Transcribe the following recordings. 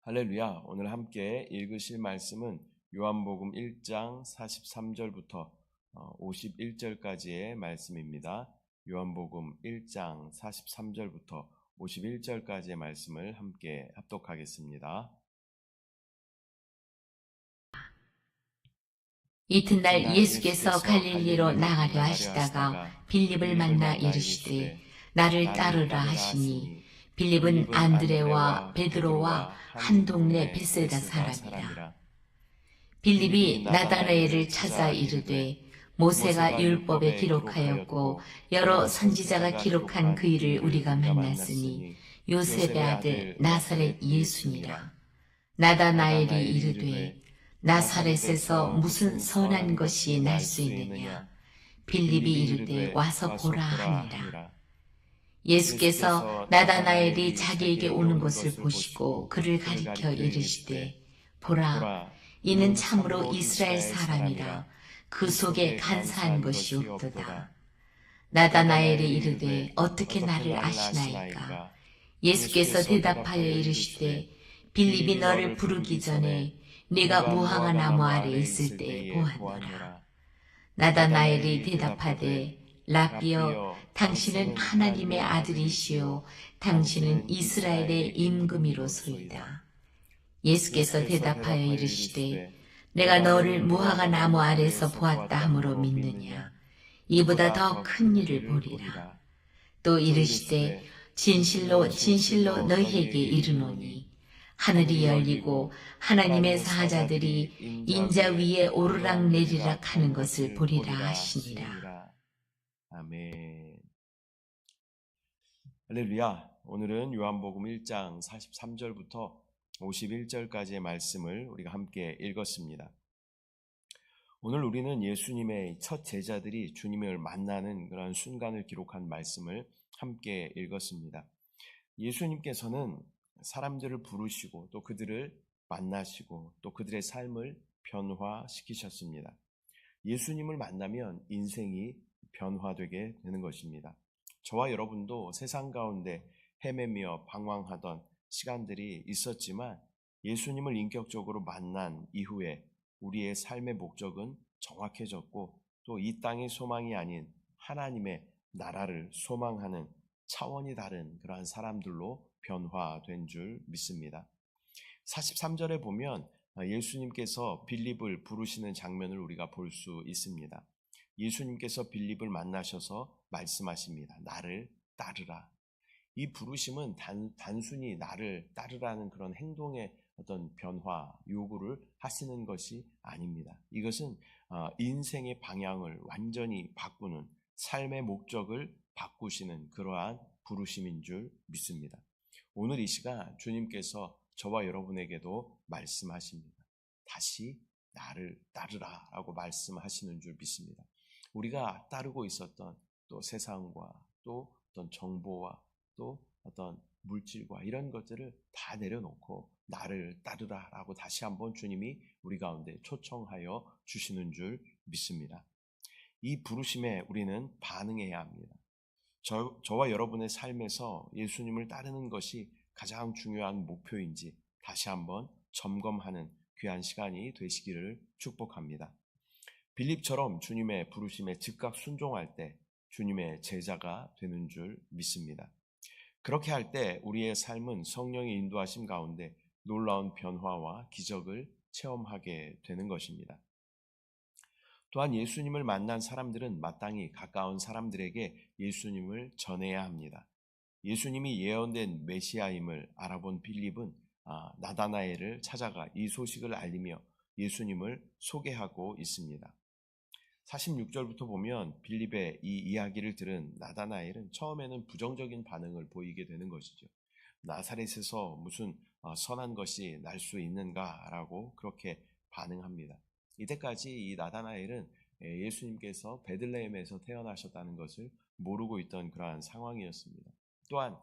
할렐루야. 오늘 함께 읽으실 말씀은 요한복음 1장 43절부터 51절까지의 말씀입니다. 요한복음 1장 43절부터 51절까지의 말씀을 함께 합독하겠습니다. 이튿날 예수께서 갈릴리로 나가려 하시다가 빌립을 만나 이르시되 나를 따르라 하시니 빌립은 안드레와 베드로와 한 동네 베세다 사람이라. 빌립이 나다나엘을 찾아 이르되 모세가 율법에 기록하였고 여러 선지자가 기록한 그 일을 우리가 만났으니 요셉의 아들 나사렛 예수니라. 나다나엘이 이르되 나사렛에서 무슨 선한 것이 날 수 있느냐? 빌립이 이르되 와서 보라 하니라. 예수께서 나다나엘이 자기에게 오는 것을 보시고 그를 가리켜 이르시되 보라, 이는 참으로 이스라엘 사람이라. 그 속에 간사한 것이 없도다. 나다나엘이 이르되 어떻게 나를 아시나이까? 예수께서 대답하여 이르시되 빌립이 너를 부르기 전에 네가 무화과 나무 아래 있을 때에 보았노라. 나다나엘이 대답하되 라비여, 당신은 하나님의 아들이시요 당신은 이스라엘의 임금이로소이다. 예수께서 대답하여 이르시되 내가 너를 무화과 나무 아래서 보았다 함으로 믿느냐? 이보다 더 큰 일을 보리라. 또 이르시되 진실로 진실로 너희에게 이르노니 하늘이 열리고 하나님의 사자들이 인자 위에 오르락 내리락 하는 것을 보리라 하시니라. 아멘. 할렐루야. 오늘은 요한복음 1장 43절부터 51절까지의 말씀을 우리가 함께 읽었습니다. 오늘 우리는 예수님의 첫 제자들이 주님을 만나는 그런 순간을 기록한 말씀을 함께 읽었습니다. 예수님께서는 사람들을 부르시고 또 그들을 만나시고 또 그들의 삶을 변화시키셨습니다. 예수님을 만나면 인생이 변화되게 되는 것입니다. 저와 여러분도 세상 가운데 헤매며 방황하던 시간들이 있었지만 예수님을 인격적으로 만난 이후에 우리의 삶의 목적은 정확해졌고 또 이 땅의 소망이 아닌 하나님의 나라를 소망하는 차원이 다른 그러한 사람들로 변화된 줄 믿습니다. 43절에 보면 예수님께서 빌립을 부르시는 장면을 우리가 볼 수 있습니다. 예수님께서 빌립을 만나셔서 말씀하십니다. 나를 따르라. 이 부르심은 단순히 나를 따르라는 그런 행동의 어떤 변화, 요구를 하시는 것이 아닙니다. 이것은 인생의 방향을 완전히 바꾸는, 삶의 목적을 바꾸시는 그러한 부르심인 줄 믿습니다. 오늘 이 시간 주님께서 저와 여러분에게도 말씀하십니다. 다시 나를 따르라 라고 말씀하시는 줄 믿습니다. 우리가 따르고 있었던 또 세상과 또 어떤 정보와 또 어떤 물질과 이런 것들을 다 내려놓고 나를 따르라 라고 다시 한번 주님이 우리 가운데 초청하여 주시는 줄 믿습니다. 이 부르심에 우리는 반응해야 합니다. 저와 여러분의 삶에서 예수님을 따르는 것이 가장 중요한 목표인지 다시 한번 점검하는 귀한 시간이 되시기를 축복합니다. 빌립처럼 주님의 부르심에 즉각 순종할 때 주님의 제자가 되는 줄 믿습니다. 그렇게 할 때 우리의 삶은 성령의 인도하심 가운데 놀라운 변화와 기적을 체험하게 되는 것입니다. 또한 예수님을 만난 사람들은 마땅히 가까운 사람들에게 예수님을 전해야 합니다. 예수님이 예언된 메시아임을 알아본 빌립은 나다나엘을 찾아가 이 소식을 알리며 예수님을 소개하고 있습니다. 46절부터 보면 빌립의 이 이야기를 들은 나다나엘은 처음에는 부정적인 반응을 보이게 되는 것이죠. 나사렛에서 무슨 선한 것이 날 수 있는가라고 그렇게 반응합니다. 이때까지 이 나다나엘은 예수님께서 베들레헴에서 태어나셨다는 것을 모르고 있던 그러한 상황이었습니다. 또한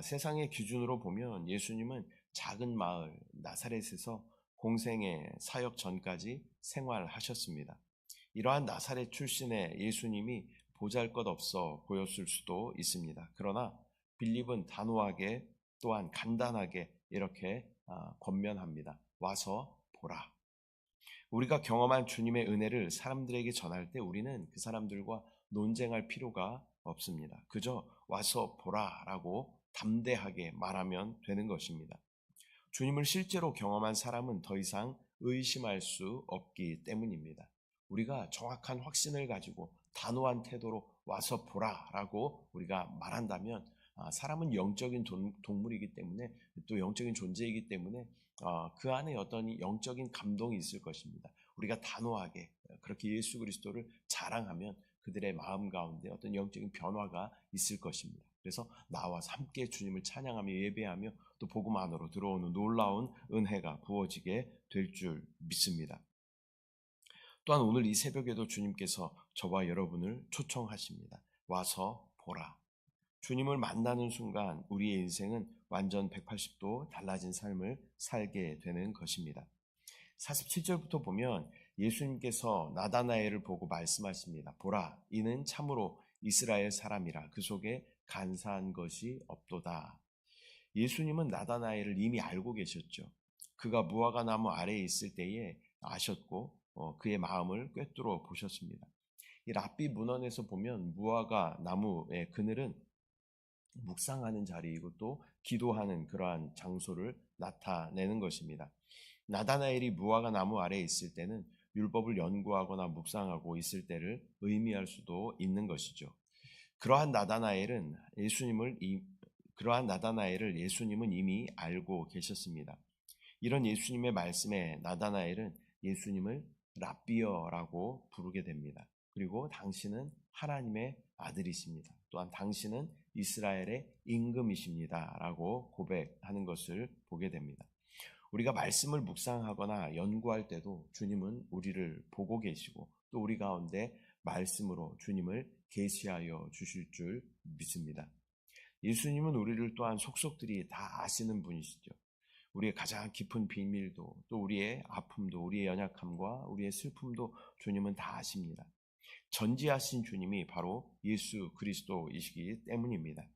세상의 기준으로 보면 예수님은 작은 마을 나사렛에서 공생의 사역 전까지 생활하셨습니다. 이러한 나사렛 출신의 예수님이 보잘것없어 보였을 수도 있습니다. 그러나 빌립은 단호하게 또한 간단하게 이렇게 권면합니다. 와서 보라. 우리가 경험한 주님의 은혜를 사람들에게 전할 때 우리는 그 사람들과 논쟁할 필요가 없습니다. 그저 와서 보라라고 담대하게 말하면 되는 것입니다. 주님을 실제로 경험한 사람은 더 이상 의심할 수 없기 때문입니다. 우리가 정확한 확신을 가지고 단호한 태도로 와서 보라라고 우리가 말한다면 사람은 영적인 동물이기 때문에 또 영적인 존재이기 때문에 그 안에 어떤 영적인 감동이 있을 것입니다. 우리가 단호하게 그렇게 예수 그리스도를 자랑하면 그들의 마음 가운데 어떤 영적인 변화가 있을 것입니다. 그래서 나와서 함께 주님을 찬양하며 예배하며 또 복음 안으로 들어오는 놀라운 은혜가 부어지게 될 줄 믿습니다. 또한 오늘 이 새벽에도 주님께서 저와 여러분을 초청하십니다. 와서 보라. 주님을 만나는 순간 우리의 인생은 완전 180도 달라진 삶을 살게 되는 것입니다. 47절부터 보면 예수님께서 나다나엘을 보고 말씀하십니다. 보라, 이는 참으로 이스라엘 사람이라 그 속에 간사한 것이 없도다. 예수님은 나다나엘을 이미 알고 계셨죠. 그가 무화과 나무 아래에 있을 때에 아셨고 그의 마음을 꿰뚫어 보셨습니다. 이 랍비 문헌에서 보면 무화과 나무의 그늘은 묵상하는 자리이고 또 기도하는 그러한 장소를 나타내는 것입니다. 나다나엘이 무화과 나무 아래에 있을 때는 율법을 연구하거나 묵상하고 있을 때를 의미할 수도 있는 것이죠. 그러한 나다나엘을 예수님은 이미 알고 계셨습니다. 이런 예수님의 말씀에 나다나엘은 예수님을 랍비어라고 부르게 됩니다. 그리고 당신은 하나님의 아들이십니다. 또한 당신은 이스라엘의 임금이십니다. 라고 고백하는 것을 보게 됩니다. 우리가 말씀을 묵상하거나 연구할 때도 주님은 우리를 보고 계시고 또 우리 가운데 말씀으로 주님을 계시하여 주실 줄 믿습니다. 예수님은 우리를 또한 속속들이 다 아시는 분이시죠. 우리의 가장 깊은 비밀도 또 우리의 아픔도 우리의 연약함과 우리의 슬픔도 주님은 다 아십니다. 전지하신 주님이 바로 예수 그리스도이시기 때문입니다.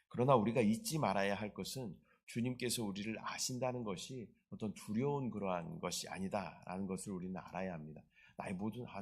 그러나 우리가 잊지 말아야 할 것은 주님께서 우리를 아신다는 것이 어떤 두려운 그러한 것이 아니다라는 것을 우리는 알아야 합니다.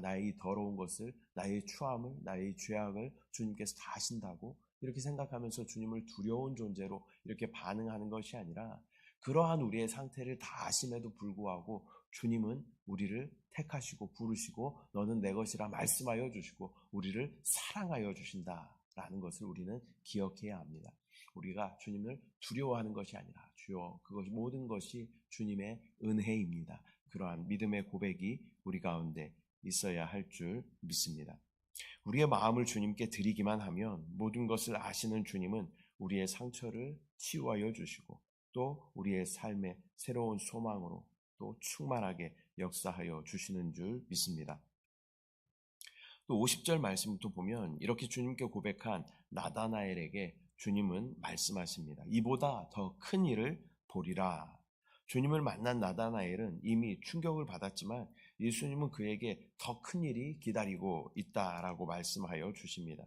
나의 더러운 것을, 나의 추함을, 나의 죄악을 주님께서 다 아신다고 이렇게 생각하면서 주님을 두려운 존재로 이렇게 반응하는 것이 아니라 그러한 우리의 상태를 다 아심에도 불구하고 주님은 우리를 택하시고 부르시고 너는 내 것이라 말씀하여 주시고 우리를 사랑하여 주신다라는 것을 우리는 기억해야 합니다. 우리가 주님을 두려워하는 것이 아니라 주여 그것이 모든 것이 주님의 은혜입니다. 그러한 믿음의 고백이 우리 가운데 있어야 할 줄 믿습니다. 우리의 마음을 주님께 드리기만 하면 모든 것을 아시는 주님은 우리의 상처를 치유하여 주시고 또 우리의 삶의 새로운 소망으로 또 충만하게 역사하여 주시는 줄 믿습니다. 또 50절 말씀부터 보면 이렇게 주님께 고백한 나다나엘에게 주님은 말씀하십니다. 이보다 더 큰 일을 보리라. 주님을 만난 나다나엘은 이미 충격을 받았지만 예수님은 그에게 더 큰 일이 기다리고 있다라고 말씀하여 주십니다.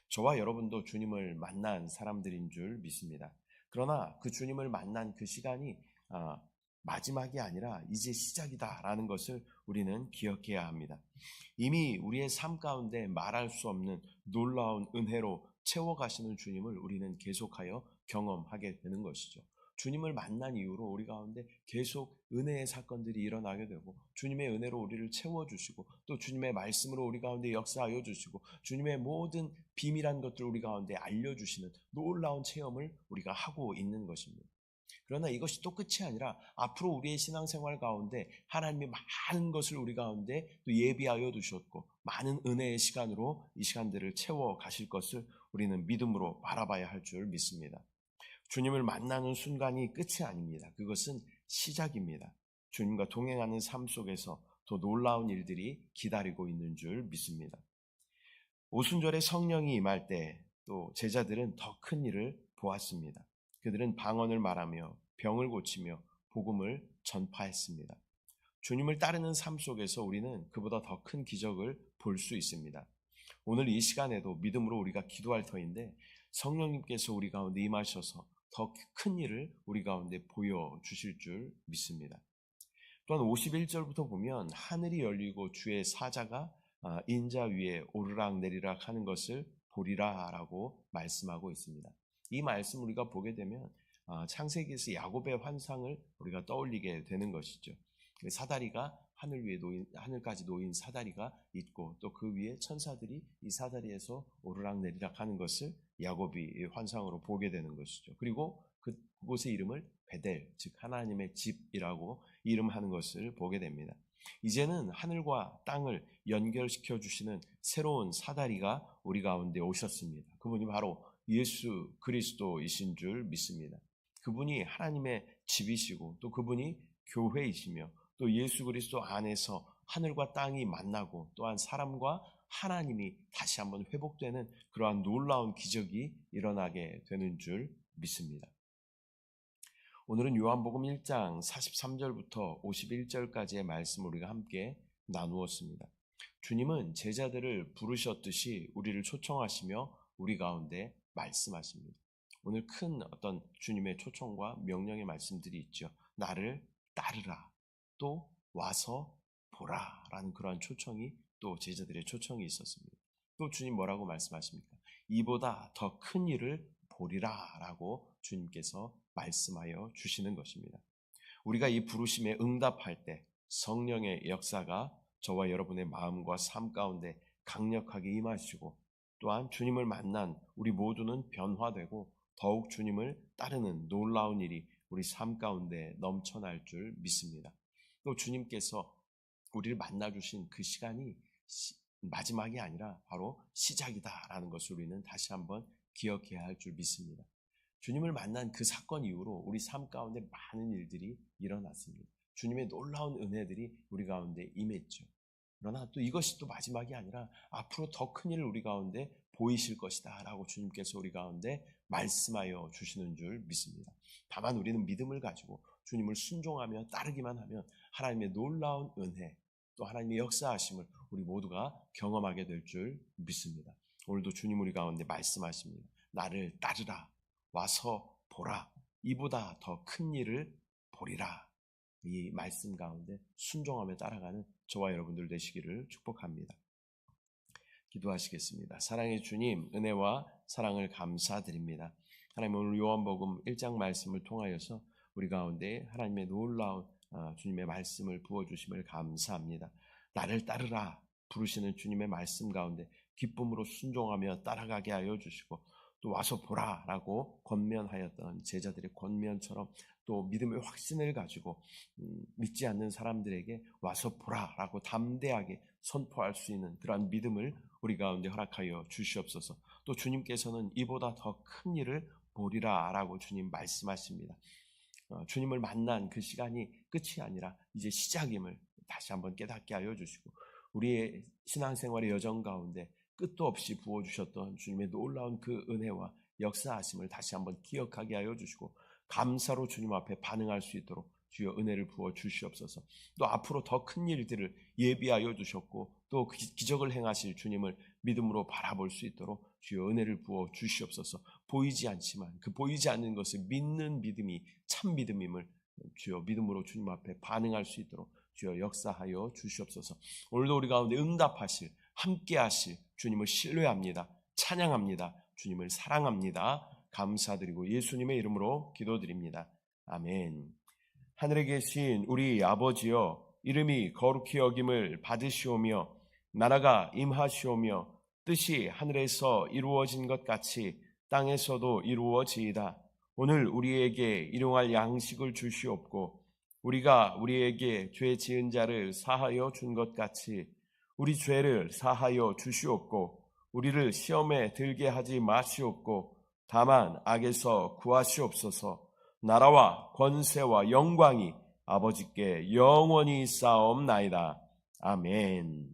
저와 여러분도 주님을 만난 사람들인 줄 믿습니다. 그러나 그 주님을 만난 그 시간이 마지막이 아니라 이제 시작이다라는 것을 우리는 기억해야 합니다. 이미 우리의 삶 가운데 말할 수 없는 놀라운 은혜로 채워가시는 주님을 우리는 계속하여 경험하게 되는 것이죠. 주님을 만난 이후로 우리 가운데 계속 은혜의 사건들이 일어나게 되고 주님의 은혜로 우리를 채워주시고 또 주님의 말씀으로 우리 가운데 역사하여 주시고 주님의 모든 비밀한 것들을 우리 가운데 알려주시는 놀라운 체험을 우리가 하고 있는 것입니다. 그러나 이것이 또 끝이 아니라 앞으로 우리의 신앙생활 가운데 하나님이 많은 것을 우리 가운데 또 예비하여 두셨고 많은 은혜의 시간으로 이 시간들을 채워 가실 것을 우리는 믿음으로 바라봐야 할 줄 믿습니다. 주님을 만나는 순간이 끝이 아닙니다. 그것은 시작입니다. 주님과 동행하는 삶 속에서 더 놀라운 일들이 기다리고 있는 줄 믿습니다. 오순절에 성령이 임할 때 또 제자들은 더 큰 일을 보았습니다. 그들은 방언을 말하며 병을 고치며 복음을 전파했습니다. 주님을 따르는 삶 속에서 우리는 그보다 더 큰 기적을 볼 수 있습니다. 오늘 이 시간에도 믿음으로 우리가 기도할 터인데 성령님께서 우리 가운데 임하셔서 더 큰 일을 우리 가운데 보여주실 줄 믿습니다. 또한 51절부터 보면 하늘이 열리고 주의 사자가 인자 위에 오르락 내리락 하는 것을 보리라 라고 말씀하고 있습니다. 이 말씀 우리가 보게 되면 창세기에서 야곱의 환상을 우리가 떠올리게 되는 것이죠. 사다리가 하늘까지 놓인 사다리가 있고 또 그 위에 천사들이 이 사다리에서 오르락 내리락 하는 것을 야곱이 환상으로 보게 되는 것이죠. 그리고 그곳의 이름을 베델, 즉 하나님의 집이라고 이름하는 것을 보게 됩니다. 이제는 하늘과 땅을 연결시켜 주시는 새로운 사다리가 우리 가운데 오셨습니다. 그분이 바로 예수 그리스도이신 줄 믿습니다. 그분이 하나님의 집이시고 또 그분이 교회이시며 또 예수 그리스도 안에서 하늘과 땅이 만나고 또한 사람과 하나님이 다시 한번 회복되는 그러한 놀라운 기적이 일어나게 되는 줄 믿습니다. 오늘은 요한복음 1장 43절부터 51절까지의 말씀을 우리가 함께 나누었습니다. 주님은 제자들을 부르셨듯이 우리를 초청하시며 우리 가운데 말씀하십니다. 오늘 큰 어떤 주님의 초청과 명령의 말씀들이 있죠. 나를 따르라, 또 와서 보라 라는 그러한 초청이 또 제자들의 초청이 있었습니다. 또 주님 뭐라고 말씀하십니까? 이보다 더 큰 일을 보리라 라고 주님께서 말씀하여 주시는 것입니다. 우리가 이 부르심에 응답할 때 성령의 역사가 저와 여러분의 마음과 삶 가운데 강력하게 임하시고 또한 주님을 만난 우리 모두는 변화되고 더욱 주님을 따르는 놀라운 일이 우리 삶 가운데 넘쳐날 줄 믿습니다. 또 주님께서 우리를 만나주신 그 시간이 마지막이 아니라 바로 시작이다라는 것을 우리는 다시 한번 기억해야 할 줄 믿습니다. 주님을 만난 그 사건 이후로 우리 삶 가운데 많은 일들이 일어났습니다. 주님의 놀라운 은혜들이 우리 가운데 임했죠. 그러나 또 이것이 또 마지막이 아니라 앞으로 더 큰 일을 우리 가운데 보이실 것이다 라고 주님께서 우리 가운데 말씀하여 주시는 줄 믿습니다. 다만 우리는 믿음을 가지고 주님을 순종하며 따르기만 하면 하나님의 놀라운 은혜 또 하나님의 역사하심을 우리 모두가 경험하게 될 줄 믿습니다. 오늘도 주님 우리 가운데 말씀하십니다. 나를 따르라, 와서 보라, 이보다 더 큰 일을 보리라. 이 말씀 가운데 순종하며 따라가는 저와 여러분들 되시기를 축복합니다. 기도하시겠습니다. 사랑의 주님, 은혜와 사랑을 감사드립니다. 하나님, 오늘 요한복음 1장 말씀을 통하여서 우리 가운데 하나님의 놀라운 주님의 말씀을 부어주심을 감사합니다. 나를 따르라 부르시는 주님의 말씀 가운데 기쁨으로 순종하며 따라가게 하여 주시고 또 와서 보라라고 권면하였던 제자들의 권면처럼 또 믿음의 확신을 가지고 믿지 않는 사람들에게 와서 보라라고 담대하게 선포할 수 있는 그러한 믿음을 우리 가운데 허락하여 주시옵소서. 또 주님께서는 이보다 더 큰 일을 보리라라고 주님 말씀하십니다. 주님을 만난 그 시간이 끝이 아니라 이제 시작임을 다시 한번 깨닫게 하여 주시고 우리의 신앙생활의 여정 가운데 끝도 없이 부어주셨던 주님의 놀라운 그 은혜와 역사하심을 다시 한번 기억하게 하여 주시고 감사로 주님 앞에 반응할 수 있도록 주여 은혜를 부어 주시옵소서. 또 앞으로 더 큰 일들을 예비하여 주셨고 또 기적을 행하실 주님을 믿음으로 바라볼 수 있도록 주여 은혜를 부어 주시옵소서. 보이지 않지만 그 보이지 않는 것을 믿는 믿음이 참 믿음임을 주여 믿음으로 주님 앞에 반응할 수 있도록 주여 역사하여 주시옵소서. 오늘도 우리 가운데 응답하실 함께하실 주님을 신뢰합니다. 찬양합니다. 주님을 사랑합니다. 감사드리고 예수님의 이름으로 기도드립니다. 아멘. 하늘에 계신 우리 아버지여, 이름이 거룩히 여김을 받으시오며 나라가 임하시오며 뜻이 하늘에서 이루어진 것 같이 땅에서도 이루어지이다. 오늘 우리에게 일용할 양식을 주시옵고 우리가 우리에게 죄 지은 자를 사하여 준 것 같이 우리 죄를 사하여 주시옵고 우리를 시험에 들게 하지 마시옵고 다만 악에서 구하시옵소서. 나라와 권세와 영광이 아버지께 영원히 쌓옵나이다. 아멘.